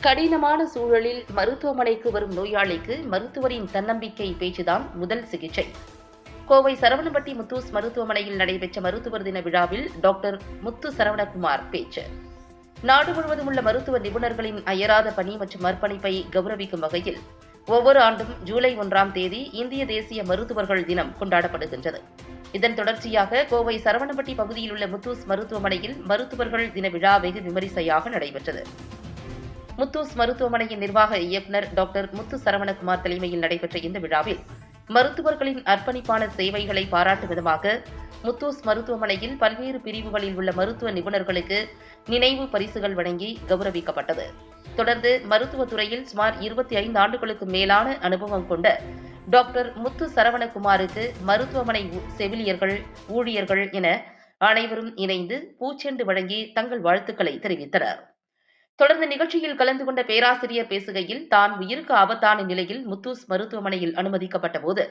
கடினமான சூழலில் மருத்துவமனைக்கு வரும் நோயாளிக்கு மருத்துவரின் தன்னம்பிக்கை பேச்சுதான் முதல் சிகிச்சை. கோவை சரவணம்பட்டி முத்தூஸ் மருத்துவமனையில் நடைபெற்ற மருத்துவர் தின விழாவில் டாக்டர் முத்து சரவணகுமார் பேச்சு. நாடு முழுவதும் உள்ள மருத்துவ நிபுணர்களின் அயராத பணி மற்றும் அர்ப்பணிப்பை கௌரவிக்கும் வகையில் ஒவ்வொரு ஆண்டும் ஜூலை 1ஆம் தேதி இந்திய தேசிய மருத்துவர்கள் தினம் கொண்டாடப்படுகின்றது. இதன் தொடர்ச்சியாக கோவை சரவணம்பட்டி பகுதியில் உள்ள முத்தூஸ் மருத்துவமனையில் மருத்துவர்கள் தின விழா வெகு விமரிசையாக நடைபெற்றது. முத்தூஸ் மருத்துவமனையின் நிர்வாக இயக்குநர் டாக்டர் முத்து சரவணகுமார் தலைமையில் நடைபெற்ற இந்த விழாவில் மருத்துவர்களின் அர்ப்பணிப்பான சேவைகளை பாராட்டும் விதமாக முத்தூஸ் மருத்துவமனையில் பல்வேறு பிரிவுகளில் உள்ள மருத்துவ நிபுணர்களுக்கு நினைவு பரிசுகள் வழங்கி கௌரவிக்கப்பட்டது. தொடர்ந்து மருத்துவத்துறையில் சுமார் 25 ஆண்டுகளுக்கு மேலான அனுபவம் கொண்ட டாக்டர் முத்து சரவணகுமாருக்கு மருத்துவமனை செவிலியர்கள், ஊழியர்கள் என அனைவரும் இணைந்து பூச்செண்டு வழங்கி தங்கள் வாழ்த்துக்களை தெரிவித்தனர். தொடர்ந்து நிகழ்ச்சியில் கலந்து கொண்ட பேராசிரியர் பேசுகையில், தான் உயிருக்கு ஆபத்தான நிலையில் முத்தூஸ் மருத்துவமனையில் அனுமதிக்கப்பட்ட போது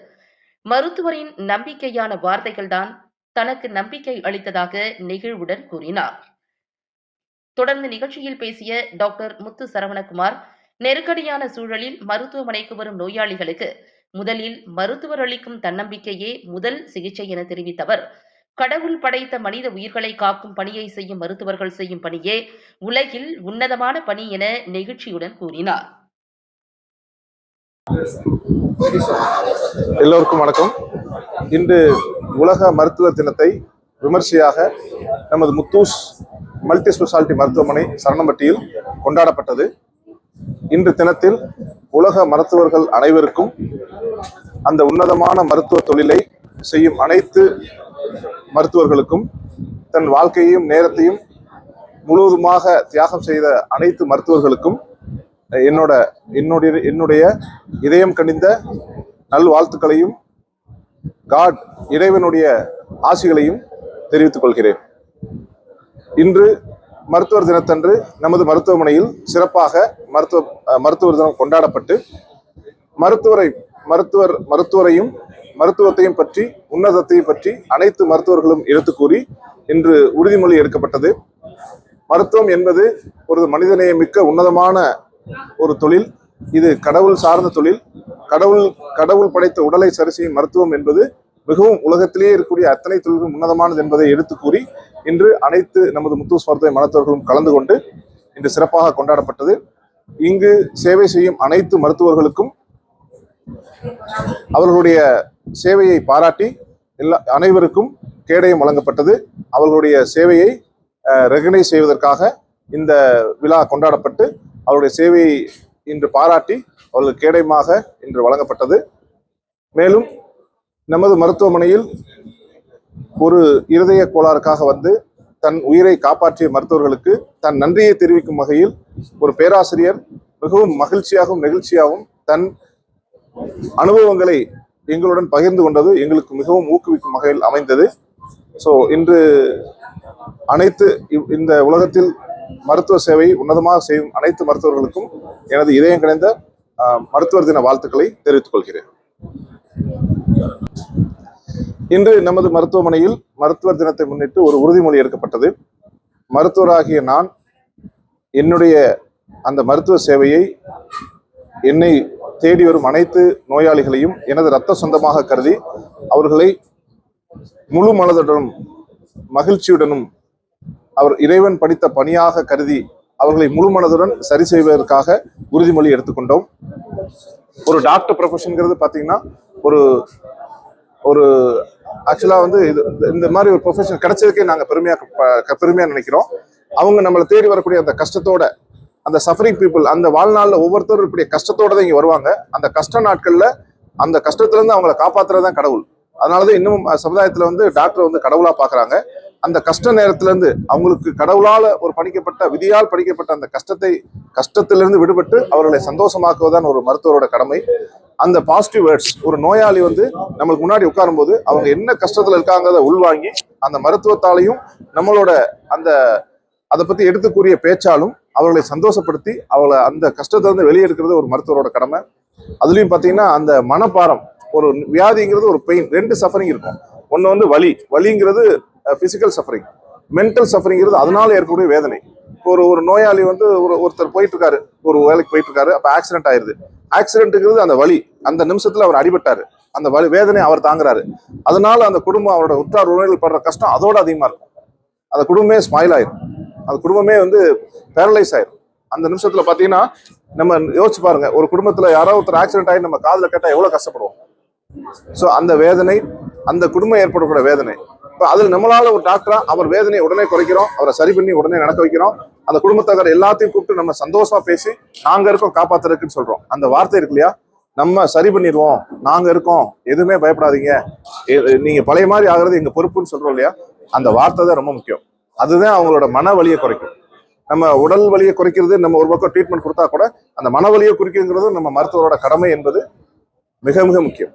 மருத்துவரின் நம்பிக்கையான வார்த்தைகள்தான் தனக்கு நம்பிக்கை அளித்ததாக நெகிழ்வுடன் கூறினார். தொடர்ந்து நிகழ்ச்சியில் பேசிய டாக்டர் முத்து சரவணகுமார், நெருக்கடியான சூழலில் மருத்துவமனைக்கு வரும் நோயாளிகளுக்கு முதலில் மருத்துவர் அளிக்கும் தன்னம்பிக்கையே முதல் சிகிச்சை என தெரிவித்தவர், கடவுள் படைத்த மனித உயிர்களை காக்கும் பணியை செய்யும் மருத்துவர்கள் செய்யும் பணியே உலகில் உன்னதமான பணி என நெகிழ்ச்சியுடன் கூறினார். எல்லோருக்கும் வணக்கம். இன்று உலக மருத்துவர் தினத்தை விமர்சையாக நமது முத்தூஸ் மல்டி ஸ்பெஷாலிட்டி மருத்துவமனை சரவணம்பட்டியில் கொண்டாடப்பட்டது. இன்று தினத்தில் உலக மருத்துவர்கள் அனைவருக்கும் அந்த உன்னதமான மருத்துவ தொழிலை செய்யும் அனைத்து மருத்துவர்களுக்கும் தன் வாழ்க்கையையும் நேரத்தையும் முழுவதுமாக தியாகம் செய்த அனைத்து மருத்துவர்களுக்கும் என்னுடைய இதயம் கனிந்த நல்வாழ்த்துக்களையும் இறைவனுடைய ஆசிகளையும் தெரிவித்துக் கொள்கிறேன். இன்று மருத்துவர் தினத்தன்று நமது மருத்துவமனையில் சிறப்பாக மருத்துவர் தினம் கொண்டாடப்பட்டு மருத்துவரையும் மருத்துவத்தையும் பற்றி, உன்னதத்தையும் பற்றி அனைத்து மருத்துவர்களும் எடுத்து கூறி இன்று உறுதிமொழி எடுக்கப்பட்டது. மருத்துவம் என்பது ஒரு மனிதநேயமிக்க உன்னதமான ஒரு தொழில். இது கடவுள் சார்ந்த தொழில். கடவுள் படைத்த உடலை சரி செய்யும் மருத்துவம் என்பது மிகவும் உலகத்திலேயே இருக்கக்கூடிய அத்தனை தொழில்களும் உன்னதமானது என்பதை எடுத்து கூறி இன்று அனைத்து நமது முத்தூஸ் மருத்துவ மருத்துவர்களும் கலந்து கொண்டு இன்று சிறப்பாக கொண்டாடப்பட்டது. இங்கு சேவை செய்யும் அனைத்து மருத்துவர்களுக்கும் அவர்களுடைய சேவையை பாராட்டி அனைவருக்கும் கேடயம் வழங்கப்பட்டது. அவர்களுடைய சேவையை ரெகனைஸ் செய்வதற்காக இந்த விழா கொண்டாடப்பட்டு அவருடைய சேவையை இன்று பாராட்டி அவர்களுக்கு கேடயமாக இன்று வழங்கப்பட்டது. மேலும் நமது மருத்துவமனையில் ஒரு இருதய கோளாறுக்காக வந்து தன் உயிரை காப்பாற்றிய மருத்துவர்களுக்கு தன் நன்றியை தெரிவிக்கும் வகையில் ஒரு பேராசிரியர் மிகவும் மகிழ்ச்சியாகவும் நெகிழ்ச்சியாகவும் தன் அனுபவங்களை எங்களுடன் பகிர்ந்து கொண்டது எங்களுக்கு மிகவும் ஊக்குவிக்கும் வகையில் அமைந்தது. ஸோ இன்று அனைத்து இந்த உலகத்தில் மருத்துவ சேவை உன்னதமாக செய்யும் அனைத்து மருத்துவர்களுக்கும் எனது இதயம் கனிந்த மருத்துவர் தின வாழ்த்துக்களை தெரிவித்துக் கொள்கிறேன். இன்று நமது மருத்துவமனையில் மருத்துவர் தினத்தை முன்னிட்டு ஒரு உறுதிமொழி எடுக்கப்பட்டது. மருத்துவராகிய நான் என்னுடைய அந்த மருத்துவ சேவையை என்னை தேடி வரும் அனைத்து நோயாளிகளையும் எனது இரத்த சொந்தமாக கருதி அவர்களை முழு மனதுடனும் மகிழ்ச்சியுடனும் அவர் இறைவன் படித்த பணியாக கருதி அவர்களை முழு மனதுடன் சரி செய்வதற்காக உறுதிமொழி எடுத்துக்கொண்டோம். ஒரு டாக்டர் ப்ரொஃபஷன்ங்கிறது பார்த்தீங்கன்னா ஒரு ஆக்சுவலாக வந்து இந்த மாதிரி ஒரு ப்ரொஃபஷன் கிடைச்சதுக்கே நாங்கள் பெருமையாக நினைக்கிறோம். அவங்க நம்மளை தேடி வரக்கூடிய அந்த கஷ்டத்தோட, அந்த சஃபரிங் பீப்புள், அந்த வாழ்நாளில் ஒவ்வொருத்தரும் இப்படி கஷ்டத்தோட தான் இங்கே வருவாங்க. அந்த கஷ்ட நாட்களில் அந்த கஷ்டத்துலேருந்து அவங்கள காப்பாற்றுறது தான் கடவுள். அதனாலதான் இன்னும் சமுதாயத்தில் வந்து டாக்டர் வந்து கடவுளாக பார்க்குறாங்க. அந்த கஷ்ட நேரத்திலேருந்து அவங்களுக்கு கடவுளால் ஒரு விதியால் படிக்கப்பட்ட அந்த கஷ்டத்திலிருந்து விடுபட்டு அவர்களை சந்தோஷமாக்குவதுதான் ஒரு மருத்துவரோட கடமை. அந்த பாசிட்டிவ் வேர்ட்ஸ், ஒரு நோயாளி வந்து நம்மளுக்கு முன்னாடி உட்காரும்போது அவங்க என்ன கஷ்டத்தில் இருக்காங்கிறத உள்வாங்கி அந்த மருத்துவத்தாலையும் நம்மளோட அதை பற்றி எடுத்து கூறிய பேச்சாலும் அவர்களை சந்தோஷப்படுத்தி அவளை அந்த கஷ்டத்திலிருந்து வெளியெடுக்கிறது ஒரு மருத்துவரோட கடமை. அதுலேயும் பார்த்தீங்கன்னா அந்த மனப்பாரம், ஒரு வியாதிங்கிறது ஒரு பெயின், 2 சஃபரிங் இருக்கும். ஒன்று வந்து வலிங்கிறது பிசிக்கல் சஃபரிங், மென்டல் சஃபரிங்கிறது அதனால ஏற்படக்கூடிய வேதனை. இப்போ ஒரு நோயாளி வந்து ஒருத்தர் போயிட்டு இருக்காரு, ஒரு வேலைக்கு போயிட்டு இருக்காரு, அப்ப ஆக்சிடென்ட் ஆயிருது. ஆக்சிடென்ட்ங்கிறது அந்த வலி, அந்த நிமிஷத்துல அவர் அடிபட்டாரு, அந்த வலி வேதனை அவர் தாங்குறாரு. அதனால அந்த குடும்பம், அவரோட உற்றார் உறவினர்கள் படுற கஷ்டம் அதோட அதிகமா இருக்கும். அந்த குடும்பமே ஸ்மைல் ஆயிரும், அந்த குடும்பமே வந்து பேரலைஸ் ஆயிரும். அந்த நிமிஷத்துல பாத்தீங்கன்னா நம்ம யோசிச்சு பாருங்க, ஒரு குடும்பத்துல யாராவது ஒருத்தர் ஆக்சிடென்ட் ஆகி நம்ம காதுல கேட்டா எவ்வளவு கஷ்டப்படுவோம். ஸோ அந்த வேதனை, அந்த குடும்பம் ஏற்படக்கூடிய வேதனை, இப்போ அதில் நம்மளால ஒரு டாக்டரா அவர் வேதனையை உடனே குறைக்கிறோம், அவரை சரி பண்ணி உடனே நடக்க வைக்கிறோம். அந்த குடும்பத்தார் எல்லாத்தையும் கூப்பிட்டு நம்ம சந்தோஷமா பேசி நாங்க இருக்கோம் காப்பாத்துறதுக்குன்னு சொல்றோம். அந்த வார்த்தை இருக்கு இல்லையா, நம்ம சரி பண்ணிடுவோம், நாங்க இருக்கோம், எதுவுமே பயப்படாதீங்க, நீங்க பழைய மாதிரி ஆகுறது எங்க பொறுப்புன்னு சொல்றோம் இல்லையா, அந்த வார்த்தை தான் ரொம்ப முக்கியம். அதுதான் அவங்களோட மன வலியை குறைக்கும். நம்ம உடல் வலியை குறைக்கிறது, நம்ம ஒரு பக்கம் ட்ரீட்மெண்ட் கொடுத்தா கூட அந்த மன வலியை குறிக்குங்கிறது நம்ம மருத்துவரோட கடமை என்பது மிக மிக முக்கியம்.